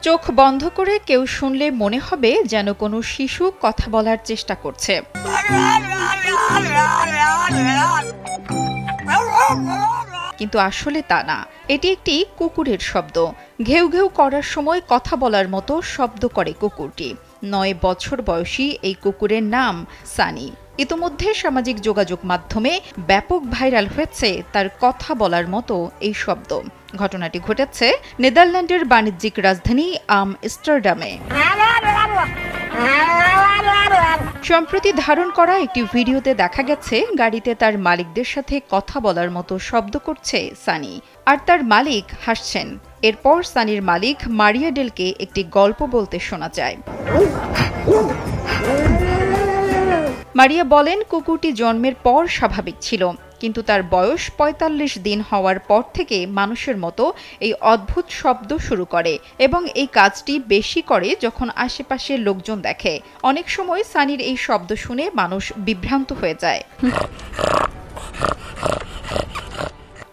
চোখ বন্ধ করে কেউ শুনলে মনে হবে যেন কোনো শিশু কথা বলার চেষ্টা করছে। কিন্তু আসলে তা না, এটি একটি কুকুরের শব্দ। ঘেউ ঘেউ করার সময় কথা বলার মতো শব্দ করে কুকুরটি। 9 বছর বয়সী এই কুকুরের নাম সানি। ইতোমধ্যে সামাজিক যোগাযোগ মাধ্যমে ব্যাপক ভাইরাল হয়েছে তার কথা বলার মতো এই শব্দ। ঘটনাটি ঘটেছে নেদারল্যান্ডের বাণিজ্যিক রাজধানী আমস্টারডামে। সম্প্রতি ধারণ করা একটি ভিডিওতে দেখা গেছে গাড়িতে তার মালিকদের সাথে কথা বলার মতো শব্দ করছে সানি, আর তার মালিক হাসছেন। এরপর সানির মালিক মারিয়া ডেলকে একটি গল্প বলতে শোনা যায়। মারিয়া বলেন, কুকুরটি জন্মের পর স্বাভাবিক ছিল, কিন্তু তার বয়স ৪৫ দিন হওয়ার পর থেকে মানুষের মতো এই অদ্ভুত শব্দ শুরু করে এবং এই কাজটি বেশি করে যখন আশেপাশের লোকজন দেখে। অনেক সময় সানির এই শব্দ শুনে মানুষ বিভ্রান্ত হয়ে যায়।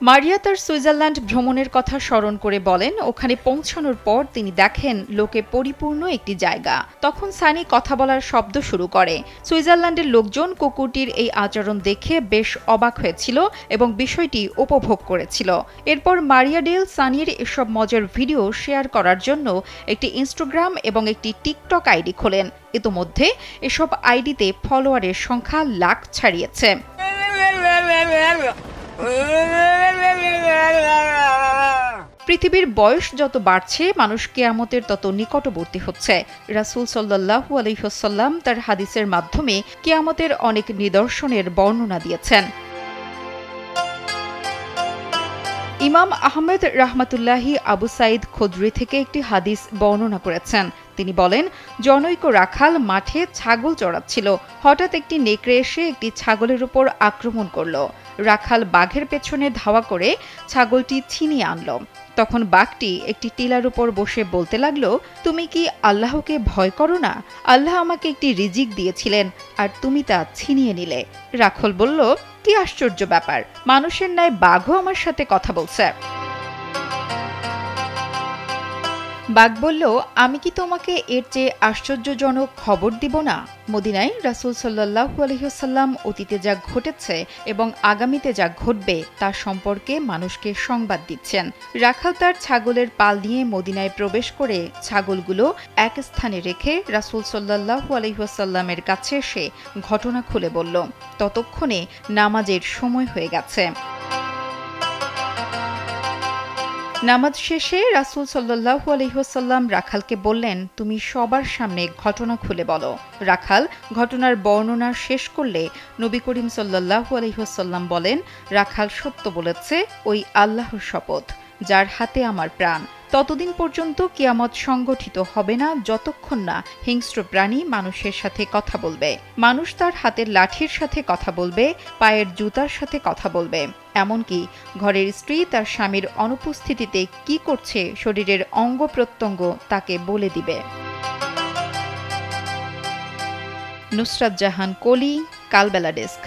মারিয়া তার সুইজারল্যান্ড ভ্রমণের কথা স্মরণ করে বলেন, ওখানে পৌঁছানোর পর তিনি দেখেন লোকে পরিপূর্ণ একটি জায়গা। তখন সানি কথা বলার শব্দ শুরু করে। সুইজারল্যান্ডের লোকজন কুকুরটির এই আচরণ দেখে বেশ অবাক হয়েছিল এবং বিষয়টি উপভোগ করেছিল। এরপর মারিয়া ডেল সানির এসব মজার ভিডিও শেয়ার করার জন্য একটি ইনস্টাগ্রাম এবং একটি টিকটক আইডি খোলেন। ইতোমধ্যে এসব আইডিতে ফলোয়ারের সংখ্যা লাখ ছাড়িয়েছে। পৃথিবীর বয়স যত বাড়ছে, মানুষ কিয়ামতের তত নিকটবর্তী হচ্ছে। রাসূল সাল্লাল্লাহু আলাইহি ওয়াসাল্লাম তার হাদিসের মাধ্যমে কিয়ামতের অনেক নিদর্শনের বর্ণনা দিয়েছেন। ইমাম আহমেদ রাহমাতুল্লাহি আবু সাঈদ খুদরি থেকে একটি হাদিস বর্ণনা করেছেন। তিনি বলেন, জনৈক রাখাল মাঠে ছাগল চড়াচ্ছিল। হঠাৎ একটি নেকড়ে এসে একটি ছাগলের উপর আক্রমণ করল। রাখাল বাঘের পেছনে ধাওয়া করে ছাগলটি ছিনিয়ে আনল। তখন বাঘটি একটি টিলার উপর বসে বলতে লাগলো, তুমি কি আল্লাহকে ভয় করো না? আল্লাহ আমাকে একটি রিজিক দিয়েছিলেন আর তুমি তা ছিনিয়ে নিলে। রাখাল বলল, কি আশ্চর্য ব্যাপার, মানুষের ন্যায় বাঘও আমার সাথে কথা বলছে। বাঘ বলল, আমি কি তোমাকে এর চেয়ে আশ্চর্যজনক খবর দিব না? মদিনায় রাসূল সাল্লাল্লাহু আলাইহি ওয়াসাল্লাম অতীতে যা ঘটেছে এবং আগামীতে যা ঘটবে তা সম্পর্কে মানুষকে সংবাদ দিচ্ছেন। রাখাল তার ছাগলের পাল নিয়ে মদিনায় প্রবেশ করে ছাগলগুলো এক স্থানে রেখে রাসূল সাল্লাল্লাহু আলাইহি ওয়াসাল্লামের কাছে এসে ঘটনা খুলে বলল। ততক্ষণে নামাজের সময় হয়ে গেছে। নামাজ শেষে রাসূল সাল্লাল্লাহু আলাইহি ওয়াসাল্লাম রাখালকে বললেন, তুমি সবার সামনে ঘটনা খুলে বলো। রাখাল ঘটনার বর্ণনা শেষ করলে নবী করিম সাল্লাল্লাহু আলাইহি ওয়াসাল্লাম বলেন, রাখাল সত্য বলেছে, ওই আল্লাহর শপথ যার হাতে আমার প্রাণ। ততদিন পর্যন্ত কিয়ামত সংগঠিত হবে না যতক্ষণ না হিংস্র প্রাণী মানুষের সাথে কথা বলবে। মানুষ তার হাতের লাঠির সাথে কথা বলবে, পায়ের জুতার সাথে কথা বলবে, এমনকি ঘরের স্ত্রী তার স্বামীর অনুপস্থিতিতে কি করছে শরীরের অঙ্গ প্রত্যঙ্গ তাকে বলে দিবে। নুসরাত জাহান কলি, কালবেলা ডেস্ক।